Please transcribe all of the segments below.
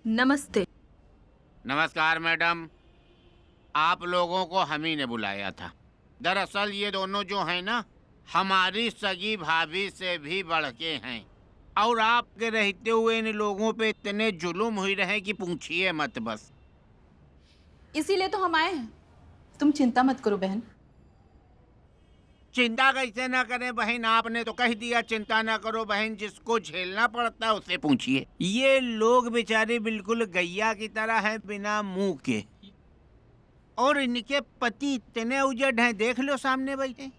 नमस्ते। नमस्कार मैडम, आप लोगों को हम ही ने बुलाया था। दरअसल ये दोनों जो हैं ना, हमारी सगी भाभी से भी बढ़ के हैं और आपके रहते हुए इन लोगों पे इतने जुल्म हुई रहे कि पूछिए मत बस। इसीलिए तो हम आए हैं। तुम चिंता मत करो बहन। चिंता कैसे ना करें बहन, आपने तो कह दिया चिंता ना करो बहन। जिसको झेलना पड़ता है उससे पूछिए। ये लोग बेचारे बिल्कुल गैया की तरह हैं, बिना मुंह के, और इनके पति इतने उजड़ हैं, देख लो सामने बैठे।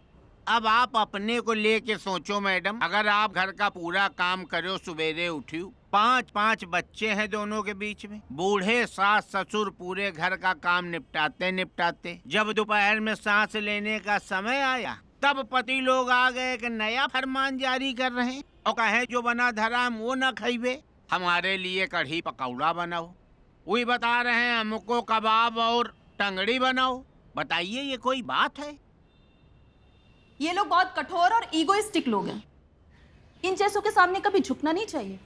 अब आप अपने को लेके सोचो मैडम, अगर आप घर का पूरा काम करो, सवेरे उठो, 5-5 बच्चे हैं दोनों के बीच में, बूढ़े सास ससुर पूरे घर का काम निपटाते निपटाते जब दोपहर में सांस लेने का समय आया, तब पति लोग आ गए कि नया फरमान जारी कर रहे हैं और कहे जो बना धरा हम वो न खाइबे, हमारे लिए कढ़ी पकौड़ा बनाओ। वही बता रहे हैं हमको कबाब और टंगड़ी बनाओ। बताइए ये कोई बात है? ये लोग बहुत कठोर और ईगोइस्टिक लोग हैं। इन जैसों के सामने कभी झुकना नहीं चाहिए,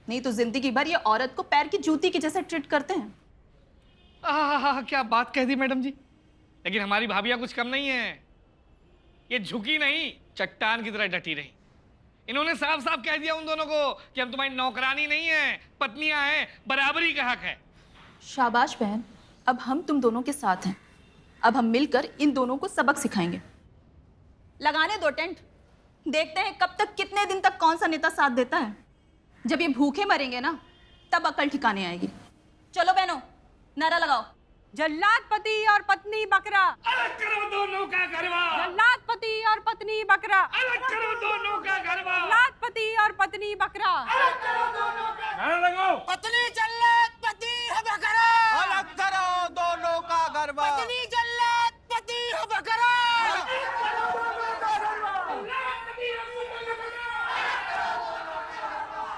नहीं तो जिंदगी भर ये औरत को पैर की जूती की जैसे ट्रीट करते हैं। क्या बात कह दी मैडम जी। लेकिन हमारी भाभियां कुछ कम नहीं है। ये झुकी नहीं, चट्टान की तरह डटी रही। इन्होंने साफ साफ कह दिया उन दोनों को कि हम तुम्हारी नौकरानी नहीं है, पत्नियां हैं, बराबरी का हक है। शाबाश बहन, अब हम तुम दोनों के साथ हैं। अब हम मिलकर इन दोनों को सबक सिखाएंगे। लगाने दो टेंट, देखते हैं कब तक, कितने दिन तक कौन सा नेता साथ देता है। जब ये भूखे मरेंगे ना, तब अकल ठिकाने आएगी। चलो बहनों, नारा लगाओ। जल्लाद पति और पत्नी बकरा, अलग करो दोनों का गरबा। जल्लाद पति और पत्नी बकरा, अलग करो दोनों का गरबा। जल्लाद पति और पत्नी बकरा, अलग करो दोनों का नारा लगाओ। पत्नी जल्लाद पति है बकरा, अलग करो दोनों का गरबा। पत्नी जल्लाद पति है बकरा,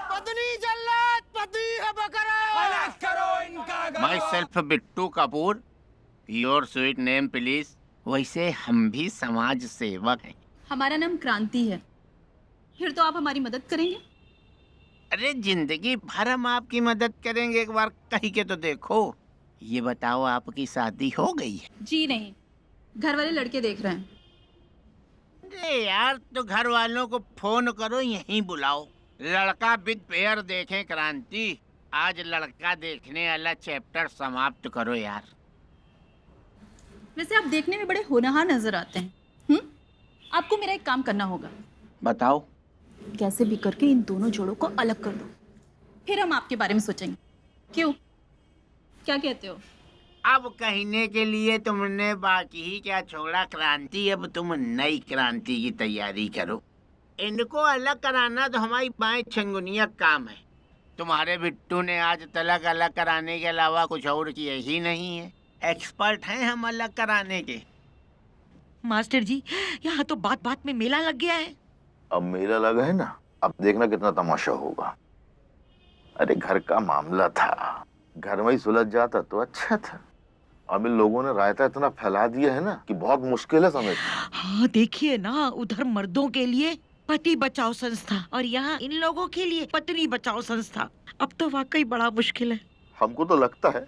पत्नी जल्लाद पति है बकरा। अलग करो इनका garba. My self Bittu Kapoor, your sweet name please. वैसे हम भी समाज सेवक हैं। हमारा नाम क्रांति है। फिर तो आप हमारी मदद करेंगे? अरे जिंदगी भर हम आपकी मदद करेंगे, एक बार कही के तो देखो। ये बताओ आपकी शादी हो गई है? जी नहीं, घर वाले लड़के देख रहे हैं। अरे यार, तो घर वालों को फोन करो, यहीं बुलाओ। लड़का विद पेयर देखें क्रांति। आज लड़का देखने वाला चैप्टर समाप्त करो यार। वैसे आप देखने में बड़े होनहार नजर आते हैं। आपको मेरा एक काम करना होगा। बताओ। कैसे भी करके इन दोनों जोड़ों को अलग कर दो, फिर हम आपके बारे में सोचेंगे। क्यों, क्या कहते हो? अब कहने के लिए तुमने बाकी ही क्या छोड़ा क्रांति। अब तुम नई क्रांति की तैयारी करो। इनको अलग कराना तो हमारी बाएं छंगुनिया काम है। तुम्हारे बिट्टू ने आज तलक अलग कराने के अलावा कुछ और किया ही नहीं है। एक्सपर्ट हैं हम अलग कराने के। मास्टर जी, यहाँ तो बात बात में मेला लग गया है। अब मेला लगा है ना, अब देखना कितना तमाशा होगा। अरे घर का मामला था, घर में ही सुलझ जाता तो अच्छा था। अब इन लोगों ने रायता इतना फैला दिया है ना कि बहुत मुश्किल है समझना। हाँ देखिए ना, उधर मर्दों के लिए पति बचाओ संस्था और यहाँ इन लोगों के लिए पत्नी बचाओ संस्था। अब तो वाकई बड़ा मुश्किल है। हमको तो लगता है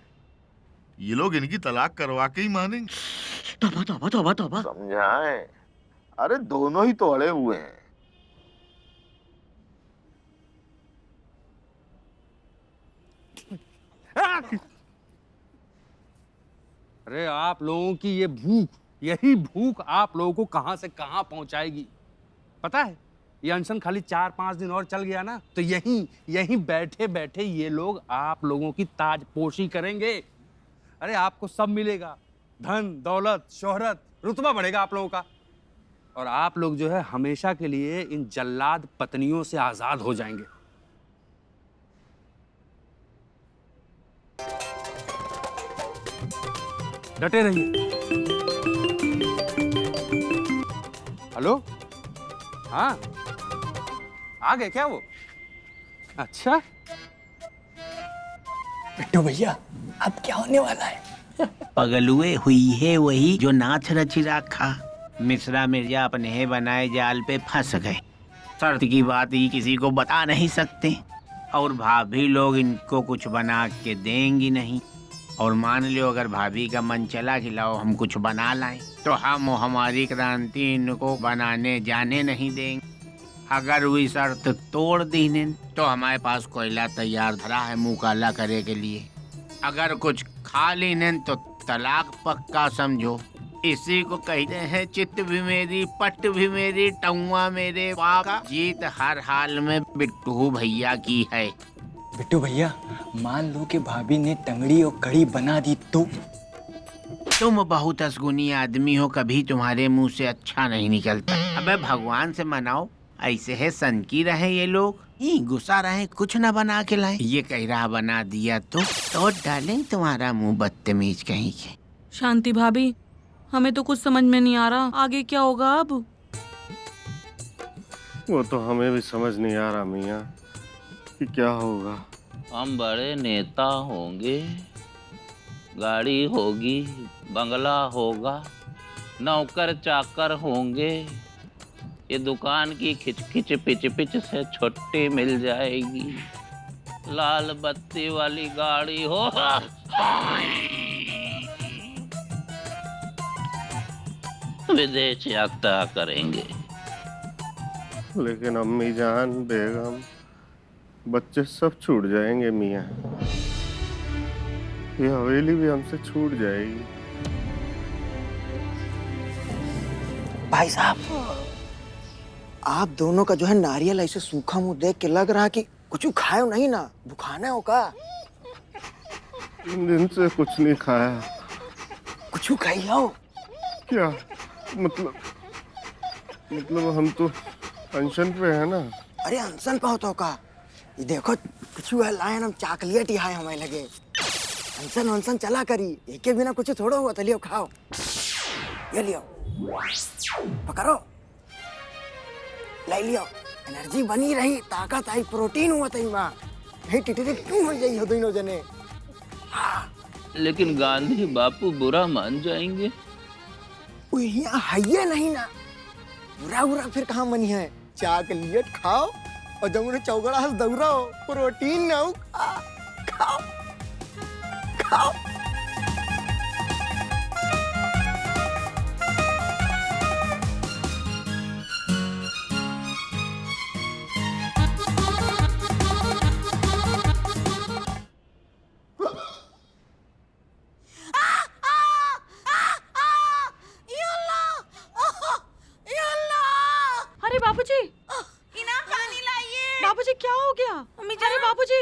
ये लोग इनकी तलाक करवा के ही मानेंगे। तौबा तौबा तौबा तौबा। समझाएं। अरे दोनों ही तो अड़े हुए हैं। अरे आप लोगों की ये भूख, यही भूख आप लोगों को कहां से कहां पहुंचाएगी पता है। ये अनशन खाली 4-5 दिन और चल गया ना, तो यहीं बैठे बैठे ये लोग आप लोगों की ताजपोशी करेंगे। अरे आपको सब मिलेगा, धन दौलत शोहरत, रुतबा बढ़ेगा आप लोगों का। और आप लोग जो है हमेशा के लिए इन जल्लाद पत्नियों से आजाद हो जाएंगे। डटे रहिए। हेलो, हाँ आ गए क्या वो? अच्छा बिट्टू भैया, अब क्या होने वाला है? पगलुए हुई है वही जो नाच रची रखा। मिश्रा मिर्जा अपने बनाए जाल पे फंस गए। शर्त की बात ही किसी को बता नहीं सकते। और भाभी लोग इनको कुछ बना के देंगी नहीं। और मान लो अगर भाभी का मन चला कि लाओ हम कुछ बना लाएं, तो हम हमारी क्रांति इनको बनाने जाने नहीं देंगे। अगर वही शर्त तोड़ दी ने तो हमारे पास कोयला तैयार धरा है मुंह काला करे के लिए। अगर कुछ खा ली ने तो तलाक पक्का समझो। इसी को कहते हैं चित्त भी मेरी पट भी मेरी टौआ मेरे पापा। जीत हर हाल में बिट्टू भैया की है। बिट्टू भैया मान लो कि भाभी ने टंगड़ी और कड़ी बना दी तो? तुम बहुत असगुनी आदमी हो, कभी तुम्हारे मुंह से अच्छा नहीं निकलता। अबे भगवान से मनाओ, ऐसे है सन की रहे ये लोग, गुस्सा रहे कुछ न बना के लाए। ये कह रहा बना दिया तो डालें तुम्हारा मुंह बदतमीज कहीं के। शांति भाभी, हमें तो कुछ समझ में नहीं आ रहा, आगे क्या होगा अब? वो तो हमें भी समझ नहीं आ रहा मियाँ कि क्या होगा। हम बड़े नेता होंगे, गाड़ी होगी, बंगला होगा, नौकर चाकर होंगे, ये दुकान की खिचखिच पिच पिच से छुट्टी मिल जाएगी, लाल बत्ती वाली गाड़ी हो, विदेश यात्रा करेंगे। लेकिन अम्मी जान, बेगम, बच्चे सब छूट जाएंगे मियाँ। ये हवेली भी हमसे छूट जाएगी। भाई साहब आप दोनों का जो है नारियल ऐसे सूखा मुंह देख के लग रहा कि कुछ खाए नहीं ना, भुखाना हो का? 3 दिन से कुछ नहीं खाया। कुछ खाई हो? क्या मतलब हम तो अनशन पे है ना। अरे अनशन पे होता का? ये देखो कुछ है लायन हम चॉकलेट ही है हमें लगे। अनशन वनशन चला करी, एक के बिना कुछ थोड़ा हुआ। तो लियो खाओ, ये लियो पकड़ो, ले लियो, एनर्जी बनी रही, ताकत आई, प्रोटीन हुआ तई माँ। हे टिटरी क्यों हो जाई हो दोनों जने? लेकिन गांधी बापू बुरा मान जाएंगे। यहाँ है नहीं ना, बुरा फिर कहाँ मनी है। चॉकलेट खाओ और जब उन्हें चौगड़ा हंस दौड़ाओ, प्रोटीन ना हो, खाओ खाओ। अरे बाबूजी, पानी लाइए। बाबूजी क्या हो गया? अरे बाबूजी।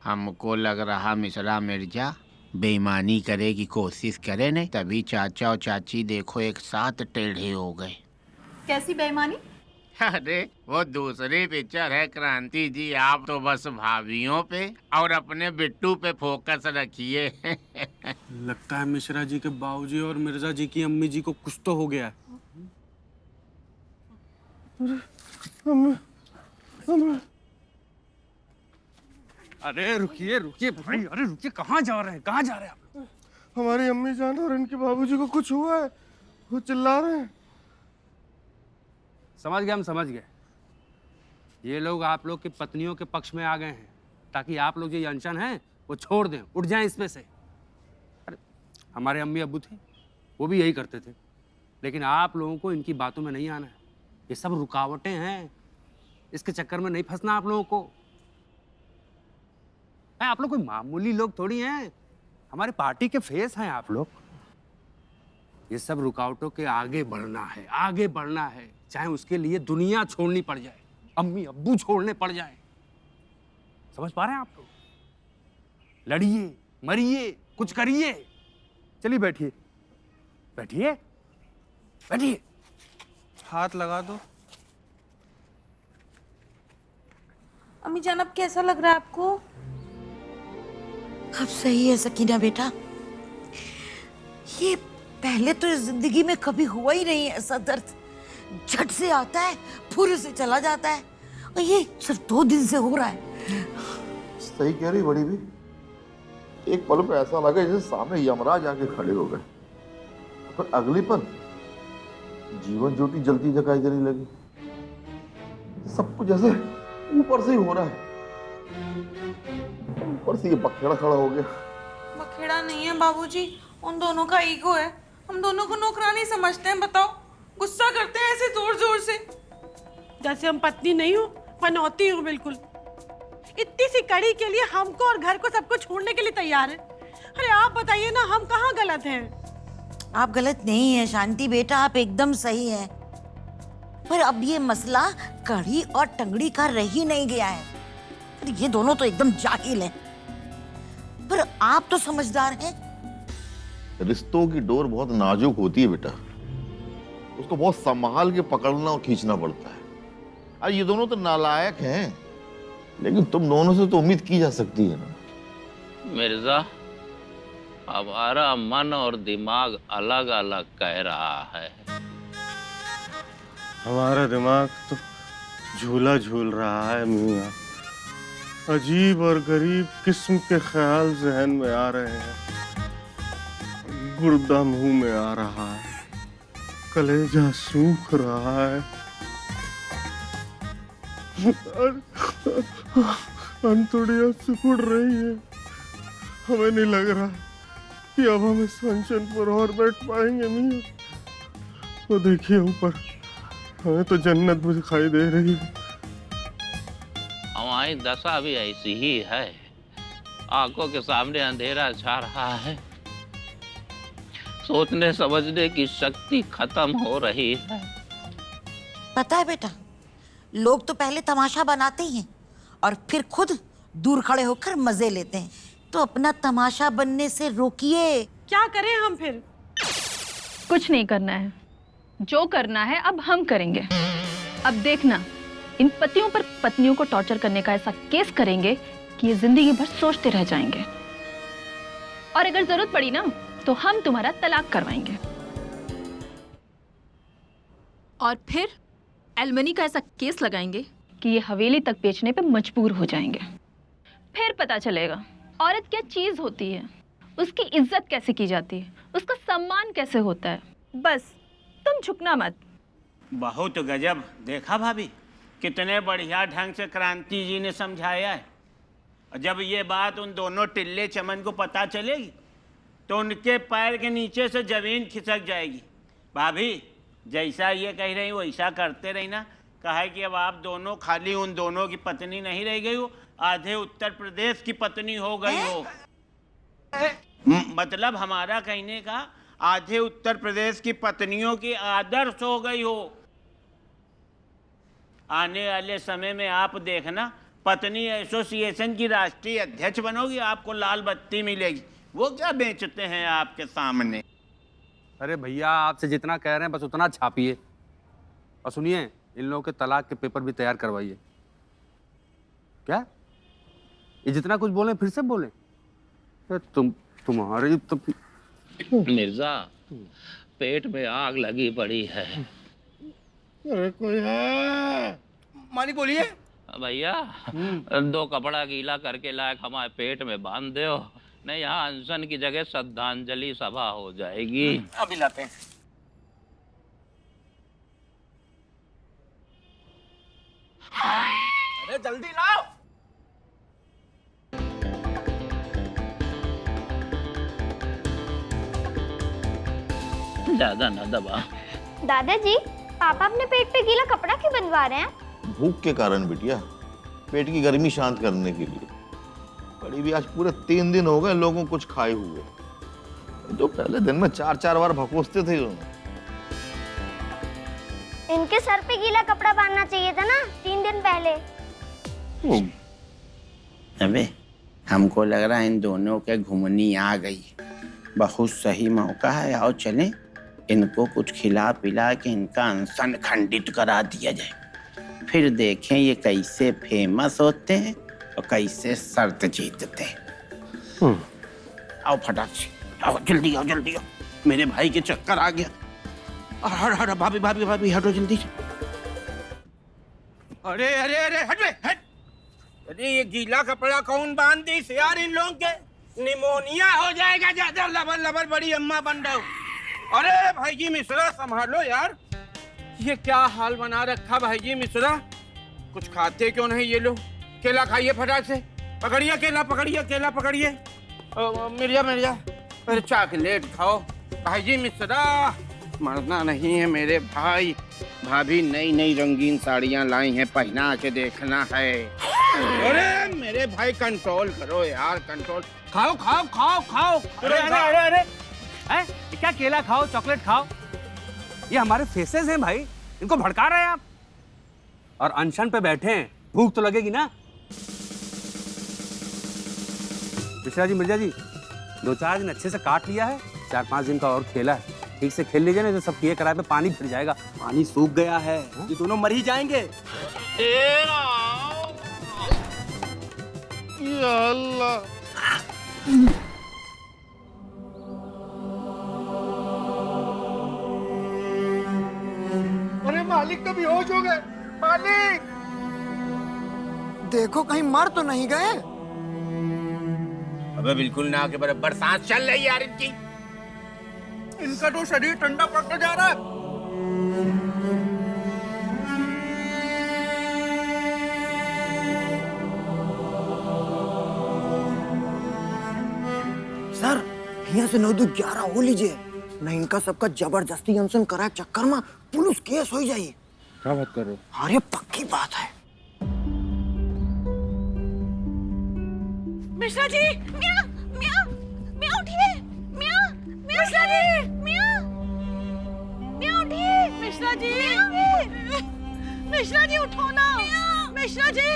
हमको लग रहा मिश्रा मिर्जा बेईमानी करे की कोशिश करे नहीं, तभी चाचा और चाची देखो एक साथ टेढ़े हो गए। कैसी बेईमानी? अरे वो दूसरी पिक्चर है क्रांति जी, आप तो बस भाभियों पे और अपने बिट्टू पे फोकस रखिए। लगता है मिश्रा जी के बाबूजी और मिर्जा जी की अम्मी जी को कुछ तो हो गया है। अरे रुकिए भाई, अरे रुकिए, कहाँ जा रहे हैं आप लोग? हमारी अम्मी जान और इनके बाबूजी को कुछ हुआ है, वो चिल्ला रहे हैं। हम समझ गए। ये लोग आप लोग की पत्नियों के पक्ष में आ गए हैं ताकि आप लोग जो ये अनशन है वो छोड़ दें, उठ जाएं इसमें से। अरे हमारे अम्मी अब्बू थे, वो भी यही करते थे, लेकिन आप लोगों को इनकी बातों में नहीं आना है। ये सब रुकावटें हैं, इसके चक्कर में नहीं फंसना आप लोगों को। आप लोग कोई मामूली लोग थोड़ी हैं, हमारी पार्टी के फेस हैं आप लोग। ये सब रुकावटों के आगे बढ़ना है, चाहे उसके लिए दुनिया छोड़नी पड़ जाए, अम्मी अब्बू छोड़ने पड़ जाए। समझ पा रहे हैं आप लोग? लड़िए, मरिए, कुछ करिए। चलिए बैठिए, हाथ लगा दो। अम्मी जान अब कैसा लग रहा है आपको? अब सही है सकीना बेटा। ये पहले तो इस जिंदगी में कभी हुआ ही नहीं है ऐसा दर्द। झट से आता है, फुर से चला जाता है, और ये सिर्फ 2 दिन से हो रहा है। सही कह रही बड़ी भी। एक पल पे ऐसा लगा जैसे सामने यमराज आके खड़े हो गए, पर अगली पल जीवन ज्योति जलती दिखाई देने लगी। सब कुछ जैसे ऊपर से ही हो रहा है, ऊपर से ये बखेड़ा खड़ा हो गया। बखेड़ा नहीं है बाबूजी, उन दोनों का ईगो है। हम दोनों को नौकरानी समझते हैं। बताओ, गुस्सा करते हैं ऐसे जोर जोर से। जैसे हम पत्नी नहीं हो, पनौती हूँ बिल्कुल। इतनी सी कड़ी के लिए हमको और घर को सबको छोड़ने के लिए तैयार है। अरे आप बताइए ना, हम कहाँ गलत हैं? आप गलत नहीं है शांति बेटा, आप एकदम सही है। पर अब ये मसला कड़ी और टंगड़ी का रह ही नहीं गया है। पर ये दोनों तो एकदम जाहिल हैं। पर आप तो समझदार हैं। रिश्तों की डोर बहुत नाजुक होती है बेटा, उसको बहुत संभाल के पकड़ना और खींचना पड़ता है। अरे ये दोनों तो नालायक हैं, लेकिन तुम दोनों से तो उम्मीद की जा सकती है ना। मिर्जा, हमारा मन और दिमाग अलग अलग कह रहा है। हमारा दिमाग तो झूला झूल रहा है मियाँ। अजीब और गरीब किस्म के ख्याल जहन में आ रहे हैं। गुर्दा मुंह में आ रहा है, कलेजा सूख रहा है, अंतुड़ियां सिकुड़ रही है। हमें नहीं लग रहा कि अब हम इस फंक्शन पर और बैठ पाएंगे मियाँ। वो देखिए ऊपर, हमें तो जन्नत भी दिखाई दे रही है। हमारी दशा भी ऐसी ही है। आंखों के सामने अंधेरा छा रहा है, सोचने समझने की शक्ति खत्म हो रही है। पता है बेटा, लोग तो पहले तमाशा बनाते ही हैं और फिर खुद दूर खड़े होकर मजे लेते हैं। तो अपना तमाशा बनने से रोकिए। क्या करें हम फिर? कुछ नहीं करना है, जो करना है अब हम करेंगे। अब देखना, इन पतियों पर पत्नियों को टॉर्चर करने का ऐसा केस करेंगे कि ये जिंदगी भर सोचते रह जाएंगे। और अगर जरूरत पड़ी ना, तो हम तुम्हारा तलाक करवाएंगे। और फिर एलमनी का ऐसा केस लगाएंगे कि ये हवेली तक बेचने पे मजबूर हो जाएंगे। फिर पता चलेगा औरत क्या चीज होती है, उसकी इज्जत कैसे की जाती है, उसका सम्मान कैसे होता है। बस तुम झुकना मत। बहुत गजब। देखा भाभी, कितने बढ़िया ढंग से क्रांति जी ने समझाया है। और जब ये बात उन दोनों टिल्ले चमन को पता चलेगी तो उनके पैर के नीचे से जमीन खिसक जाएगी। भाभी, जैसा ये कह रही वैसा करते रही ना। कहा है कि अब आप दोनों खाली उन दोनों की पत्नी नहीं रह गई हो, आधे उत्तर प्रदेश की पत्नी हो गई हो। मतलब हमारा कहने का, आधे उत्तर प्रदेश की पत्नियों की आदर्श हो गई हो। आने वाले समय में आप देखना, पत्नी एसोसिएशन की राष्ट्रीय अध्यक्ष बनोगी, आपको लाल बत्ती मिलेगी। वो क्या बेचते हैं आपके सामने? अरे भैया, आपसे जितना कह रहे हैं बस उतना छापिए। और सुनिए, इन लोगों के तलाक के पेपर भी तैयार करवाइए। क्या ये जितना कुछ बोले फिर से बोले? तुम्हारी तो मिर्जा, पेट में आग लगी पड़ी है। अरे कोई है? मालिक बोलिए। भैया, 2 कपड़ा गीला करके लायक हमारे पेट में बांध दो, नहीं यहाँ अनशन की जगह श्रद्धांजलि सभा हो जाएगी। अभी लाते हैं। अरे जल्दी लाओ। ज्यादा न दबा। दादाजी, पापा अपने पेट पे गीला कपड़ा क्यों बंधवा रहे हैं? भूख के कारण बिटिया, पेट की गर्मी शांत करने के लिए। बड़ी भी आज पूरे 3 दिन हो गए लोगों कुछ खाए हुए। तो पहले दिन में 4-4 बार भकोसते थे। इनके सर पे गीला कपड़ा बांधना चाहिए था ना 3 दिन पहले। अबे, हमको लग रहा है इन दोनों के घुमनी आ गई। बहुत सही मौका है, आओ चलें, इनको कुछ खिला पिला के इनका अनशन खंडित करा दिया जाए। फिर देखें ये कैसे फेमस होते हैं और कैसे शर्त जीतते हैं। आओ फटाक से, आओ जल्दी आओ, जल्दी आओ, मेरे भाई के चक्कर आ गया। हट भाभी भाभी भाभी, हटो जल्दी से। अरे अरे अरे हट बे, हट। अरे ये गीला कपड़ा कौन बांध दी यार? इन लोगों के निमोनिया हो जाएगा, ज्यादा लबर लबर बड़ी अम्मा बन रहा हूँ। अरे भाई जी मिश्रा, संभालो यार, ये क्या हाल बना रखा भाई जी मिश्रा। कुछ खाते क्यों नहीं ये लोग? केला खाइए फटाक से। पकड़िए केला, पकड़िए केला, पकड़िए। मिर्जा मिर्जा, अरे चॉकलेट खाओ। भाई जी मिश्रा, मरना नहीं है मेरे भाई। भाभी नई नई रंगीन साड़ियां लाई हैं, पहना के देखना है। अरे मेरे भाई कंट्रोल करो यार, कंट्रोल। खाओ खाओ खाओ खाओ। अरे अरे अरे अरे हैं? ये क्या केला खाओ चॉकलेट खाओ? ये हमारे फेसेस हैं भाई, इनको भड़का रहे हैं आप। और अनशन पे बैठे हैं, भूख तो लगेगी ना। मिश्रा जी, मिर्जा जी, 2-4 दिन अच्छे से काट लिया है, 4-5 दिन का और खेला है। ठीक से खेल लीजिए, नहीं तो सब किए कराए पे पानी फिर जाएगा। पानी सूख गया है, ये दोनों मर ही जाएंगे। या अल्लाह। अरे मालिक तो बेहोश हो गए। मालिक देखो कहीं मर तो नहीं गए। अबे बिल्कुल ना के बराबर सांस चल रही यार इनकी। इनका तो शरीर ठंडा पड़ता जा रहा है। सर यहाँ से 9-11 हो लीजिए, नहीं इनका सबका जबरदस्ती अनशन करा चक्कर में पुलिस केस हो जाइए। क्या बात कर रहे हो? हाँ ये पक्की बात है। मिश्रा जी, मियां, मियां, मियां उठिए, मियां, मिश्रा जी, मियां, मियां उठिए, मिश्रा जी, मिश्रा जी उठो ना, मिश्रा जी।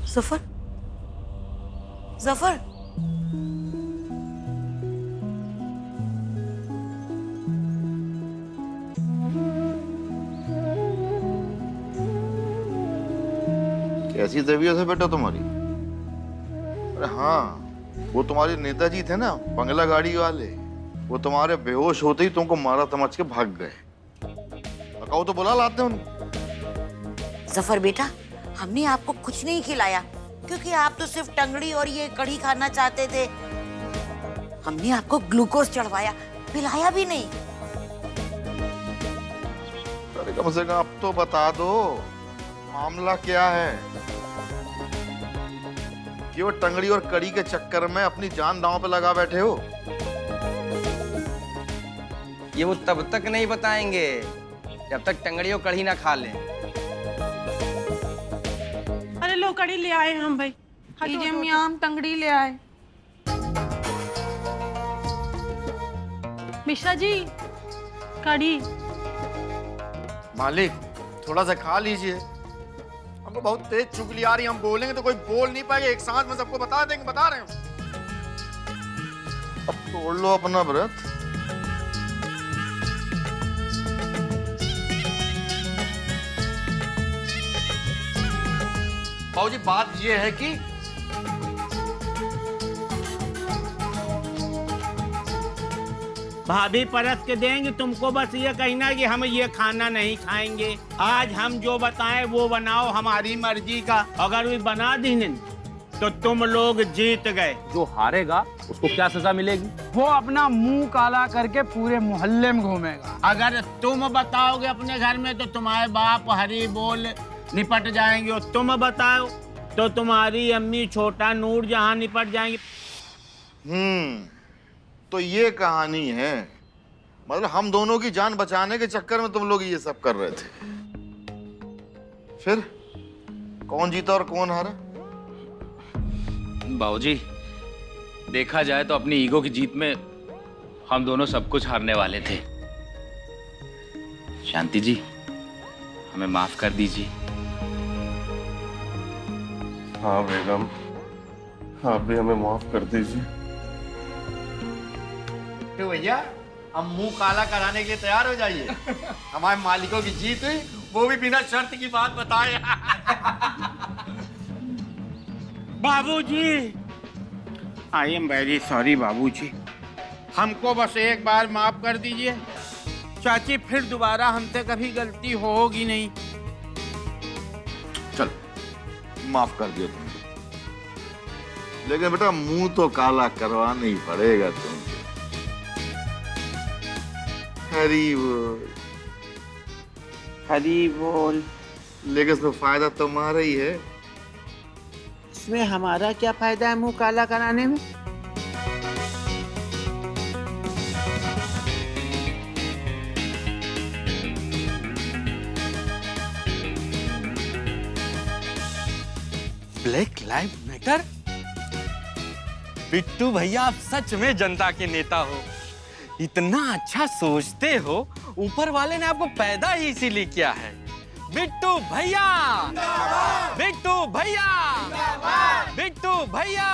जफर, जफर, कैसी तबीयत है बेटा तुम्हारी? अरे हाँ, वो तुम्हारे नेताजी थे ना, बंगला गाड़ी वाले, वो तुम्हारे बेहोश होते ही तुमको मारा समझ के भाग गए। कहो तो बुला लाते उनको। जफर बेटा, हमने आपको कुछ नहीं खिलाया क्योंकि आप तो सिर्फ टंगड़ी और ये कढ़ी खाना चाहते थे। हमने आपको ग्लूकोज चढ़वाया, पिलाया भी नहीं। अरे कम से कम अब तो बता दो मामला क्या है, कि वो टंगड़ी और कड़ी के चक्कर में अपनी जान दांव पे लगा बैठे हो। ये वो तब तक नहीं बताएंगे जब तक टंगड़ी और कढ़ी ना खा लें। अरे लो कड़ी ले आए हम भाई। लीजिए मियां, हम टंगड़ी ले आए। मिश्रा जी, कड़ी। मालिक थोड़ा सा खा लीजिए, हमको बहुत तेज चुगली आ रही है, हम बोलेंगे तो कोई बोल नहीं पाएगा, एक सांस में सबको बता देंगे, बता रहे हो। अब तोड़ लो अपना व्रत। बाबूजी बात ये है कि भाभी परस के देंगे तुमको, बस ये कहना कि हम ये खाना नहीं खाएंगे। आज हम जो बताएं वो बनाओ, हमारी मर्जी का। अगर भी बना दी तो तुम लोग जीत गए। जो हारेगा उसको क्या सजा मिलेगी? वो अपना मुंह काला करके पूरे मोहल्ले में घूमेगा। अगर तुम बताओगे अपने घर में तो तुम्हारे बाप हरी बोल निपट जाएंगे, और तुम बताओ तो तुम्हारी अम्मी छोटा नूर जहां निपट जाएंगे। तो ये कहानी है, मतलब हम दोनों की जान बचाने के चक्कर में तुम लोग ये सब कर रहे थे। फिर कौन जीता और कौन हारा? बाबूजी, देखा जाए तो अपनी ईगो की जीत में हम दोनों सब कुछ हारने वाले थे। शांति जी, हमें माफ कर दीजिए। हाँ बेगम, आप भी हमें माफ कर दीजिए। तो भैया हम मुंह काला कराने के लिए तैयार हो जाइए। हमारे मालिकों की जीत हुई, वो भी बिना शर्त की बात बताए। बाबूजी, आई एम वेरी सॉरी बाबूजी, हमको बस एक बार माफ कर दीजिए। चाची फिर दोबारा हमसे कभी गलती होगी नहीं। चल माफ कर दिया तुमको, लेकिन बेटा मुंह तो काला करवाना ही पड़ेगा तुमसे। हरी बोल। हरी बोल। लेकिन इसमें फायदा तुम्हारा ही है। इसमें हमारा क्या फायदा है मुंह काला कराने में? Black live matter? बिट्टू भैया आप सच में जनता के नेता हो, इतना अच्छा सोचते हो, ऊपर वाले ने आपको पैदा ही इसीलिए किया है। बिट्टू भैया, बिट्टू भैया, बिट्टू भैया।